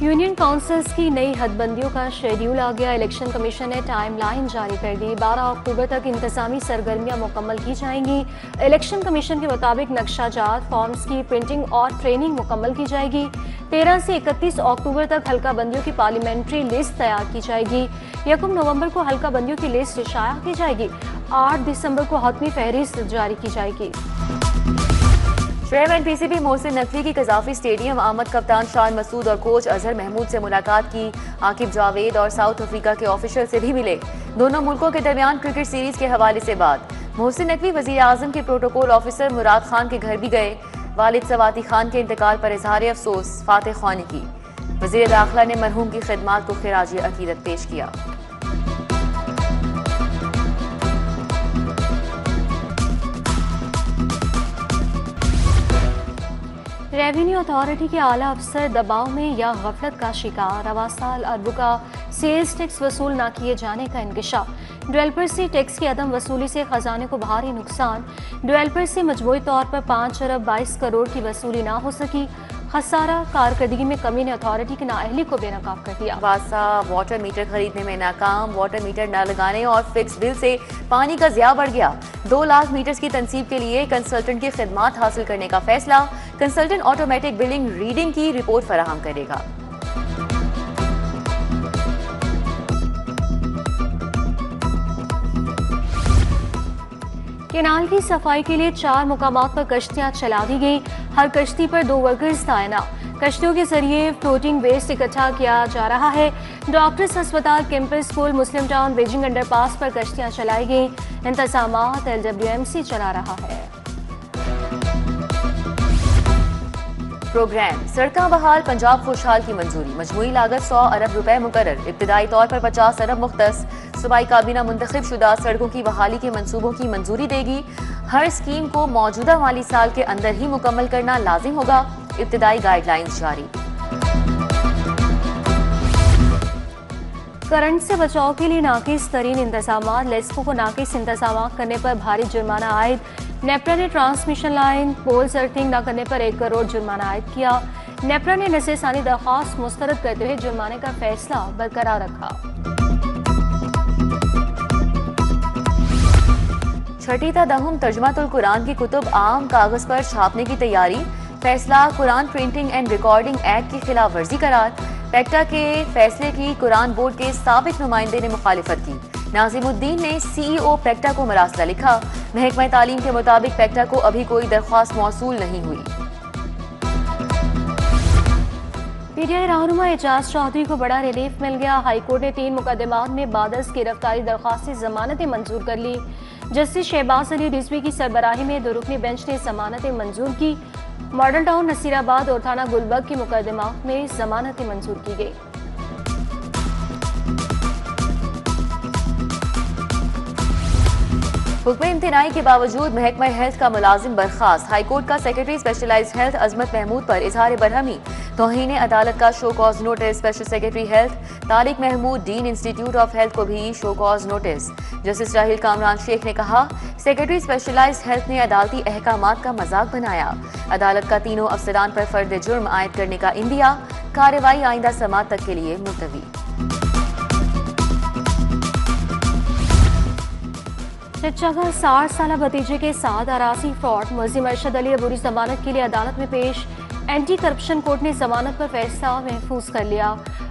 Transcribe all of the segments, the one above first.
Union councils की नई हदबंदियों का शेड्यूल आ गया। इलेक्शन कमीशन ने टाइमलाइन जारी कर दी। 12 अक्टूबर तक इंतजामी सरगर्मियां मुकम्मल की जाएंगी। इलेक्शन कमीशन के मुताबिक नक्शाजात, फॉर्म्स की प्रिंटिंग और ट्रेनिंग मुकम्मल की जाएगी। 13 से 31 अक्टूबर तक हल्का बंदियों की पार्लियामेंट्री लिस्ट तैयार की जाएगी। 1 नवंबर को हल्का बंदियों की लिस्ट शाया की जाएगी। 8 दिसंबर को हतमी फहरिस्त जारी की जाएगी। चेयरमैन पीसीबी मोहसिन नकवी की कजाफी स्टेडियम आमद कप्तान शान मसूद और कोच अजहर महमूद से मुलाकात की। आकिब जावेद और साउथ अफ्रीका के ऑफिशियल से भी मिले। दोनों मुल्कों के दरमियान क्रिकेट सीरीज के हवाले से बात। मोहसिन नकवी वजीर आजम के प्रोटोकॉल ऑफिसर मुराद खान के घर भी गए। वालिद सवाती खान के इंतकाल पर इजहार अफसोस फातिह खानी की। वजीर दाखिला ने मरहूम की खिदमात को खिराज अकीदत पेश किया। रेवेन्यू अथॉरिटी के आला अफसर दबाव में या गफलत का शिकार। रवा साल अरबों का सेल्स टैक्स वसूल न किए जाने का इंकशाफ। डेवलपर से टैक्स की अदम वसूली से खजाने को भारी नुकसान। डेवलपर से मजमूई तौर पर 5 अरब 22 करोड़ की वसूली ना हो सकी। खसारा, कारकर्दगी में कमी ने अथॉरिटी की नाअहली को बेनकाब कर दिया। वासा वाटर मीटर खरीदने में नाकाम। वाटर मीटर न लगाने और फिक्स बिल से पानी का ज़िया बढ़ गया। 2 लाख मीटर्स की तनसीब के लिए कंसल्टेंट की खिदमात हासिल करने का फैसला। कंसल्टेंट ऑटोमेटिक बिलिंग रीडिंग की रिपोर्ट फराहम करेगा। केनाल की सफाई के लिए 4 मुकामात पर कश्तियां चला दी गई। हर कश्ती पर 2 वर्कर्स तैनात। कश्तियों के जरिए फ्लोटिंग वेस्ट इकट्ठा किया जा रहा है। डॉक्टर्स अस्पताल, कैंपस स्कूल, मुस्लिम टाउन, बेजिंग अंडरपास पर कश्तियां चलाई गई। इंतजामात LWMC चला रहा है। प्रोग्राम सड़कें बहाल, पंजाब खुशहाल की मंजूरी। मजमूई लागत 100 अरब रुपए मुकर्रर। इब्तदाई तौर पर 50 अरब मुख्तस। सूबाई काबीना मुंतखब शुदा सड़कों की बहाली के मंसूबों की मंजूरी देगी। हर स्कीम को मौजूदा माली साल के अंदर ही मुकम्मल करना लाजिम होगा। इब्तदाई गाइडलाइंस जारी। करंट से बचाव के लिए नाकिस तरीन इंतजाम। लेस्को को नाकिस इंतजाम करने पर भारी जुर्माना आयद। नेपरा ने ट्रांसमिशन लाइन पोल्स अर्थिंग न करने पर 1 करोड़ जुर्माना आयद किया। नेपरा ने नज़रसानी दरख्वास्त मुस्तरद करते हुए जुर्माने का फैसला बरकरार रखा। छठी तदहुम तर्जमातुल कुरान की कुतुब आम कागज पर छापने की तैयारी। फैसला Quran printing and recording act की खिलाफ वर्जी करार। पेक्टा के फैसले की कुरान बोर्ड के साबिक नुमाइंदे ने मुखालिफत की। नाजिमुद्दीन ने CEO पेक्टा को मरासला लिखा। महकमा तालीम के मुताबिक पेक्टा को अभी कोई दरख्वास्त मौसूल नहीं हुई। PTI रहनुमा एजाज चौधरी को बड़ा रिलीफ मिल गया। हाईकोर्ट ने 3 मुकदमात में बादस गिरफ्तारी दरख्वास्त से जमानतें मंजूर कर ली। जस्टिस शहबाज अली रिजवी की सरबराही में 2 रुकनी बेंच ने जमानतें मंजूर की। मॉडल टाउन, नसीराबाद और थाना गुलबर्ग के मुकदमात में जमानतें मंजूर की गई। हुक्म इम्तिनाई के बावजूद महकमा हेल्थ का मुलाजिम बर्खास्त। हाईकोर्ट का secretary specialized health Azmat Mahmood पर इजहार बरहमी। तौहीन अदालत का show cause notice. Special secretary health Tariq Mahmood dean institute of health को भी show cause notice. Justice Rahil Kamran Sheikh ने कहा, सेक्रेटरी स्पेशलाइज्ड हेल्थ ने अदालती अहकामात का मजाक बनाया। अदालत का तीनों अफसरान पर फर्द जुर्म आयद करने का इंदिया। कार्रवाई आइंदा समात तक के लिए मुलतवी। जगह 60 साल भतीजे के साथ अरासी फ्रॉड। मुलजिम अरशद अली अबूरी जमानत के लिए अदालत में पेश। एंटी करप्शन कोर्ट ने जमानत पर फैसला महफूज कर लिया।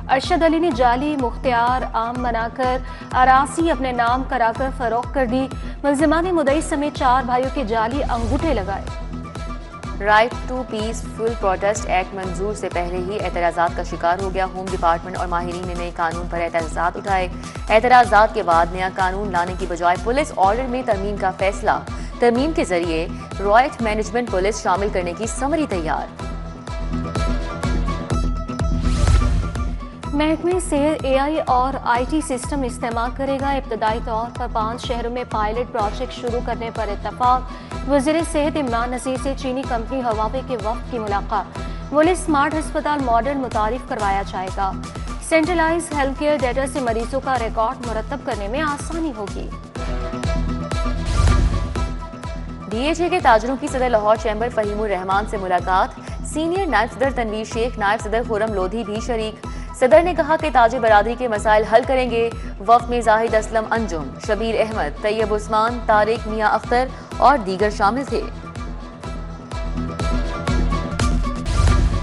अरशद अली ने जाली मुख्तियार आम बनाकर अरासी अपने नाम कराकर फरोख्त कर दी। मुलजिमा ने मुदई समेत 4 भाइयों के जाली अंगूठे लगाए। Right to peaceful protest act मंजूर से पहले ही एतराज़ात का शिकार हो गया। होम डिपार्टमेंट और माहिरीन ने नए कानून पर एतराज़ात उठाए। एतराज़ात के बाद नया कानून लाने की बजाय पुलिस ऑर्डर में तरमीम का फैसला। तरमीम के जरिए रॉयट मैनेजमेंट पुलिस शामिल करने की समरी तैयार। महकमे सेहत AI और IT सिस्टम इस्तेमाल करेगा। इब्तदाई तौर पर 5 शहरों में पायलट प्रोजेक्ट शुरू करने पर इत्तफाक। वज़ीर सेहत इमरान नज़ीर से चीनी कंपनी हवावे के वफ़द की मुलाकात। बोले स्मार्ट अस्पताल मॉडल मुतारिफ करवाया जाएगा। सेंट्रलाइज हेल्थ केयर डेटा से मरीजों का रिकॉर्ड मुरतब करने में आसानी होगी। DHA के ताजरों की सदर लाहौर चैम्बर फहीमुर रहमान से मुलाकात। सीनियर नायब सदर तनवीर शेख, नायब सदर खुरम लोधी भी शरीक। सदर ने कहा कि ताजी बरादरी के मसाइल हल करेंगे। वफ्द में जाहिद असलम अंजुम, शबीर अहमद, तैयब उस्मान, तारिक मियां अख्तर और दीगर शामिल थे।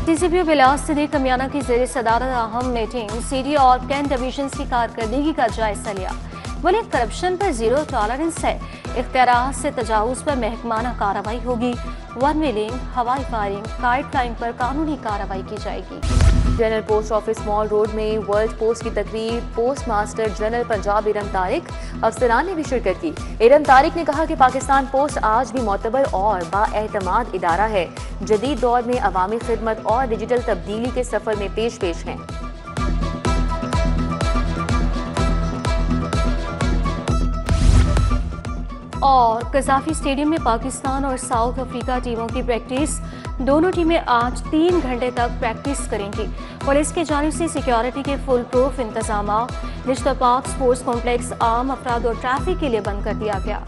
डीसीपी बिलास सिद्दीक कमियाना की ज़ेर सदारत अहम मीटिंग सिटी और कैंट डिवीजन की कारकर्दगी का जायजा लिया। बोले करप्शन पर जीरो टॉलरेंस है, इख्तियारात से तजावुज पर महकमाना कार्रवाई होगी। वन व्हीलिंग, हवाई फायरिंग, काइट फ्लाइंग पर कानूनी कार्रवाई की जाएगी। General Post Office Mall Road में वर्ल्ड पोस्ट की तकरीब, post master general Punjab Iram Tariq, अफसरान ने भी शिरकत की। इरम तारिक ने कहा कि पाकिस्तान पोस्ट आज भी मोतबर और बाएतमाद इदारा है, जदीद दौर में अवामी खिदमत और डिजिटल तब्दीली के सफर में पेश हैं। और कज़ाफी स्टेडियम में पाकिस्तान और साउथ अफ्रीका टीमों की प्रैक्टिस। दोनों टीमें आज 3 घंटे तक प्रैक्टिस करेंगी। पुलिस की जानिब से सिक्योरिटी के फुल प्रूफ इंतजाम। निश्तर पार्क स्पोर्ट्स कॉम्प्लेक्स आम अफराद और ट्रैफिक के लिए बंद कर दिया गया।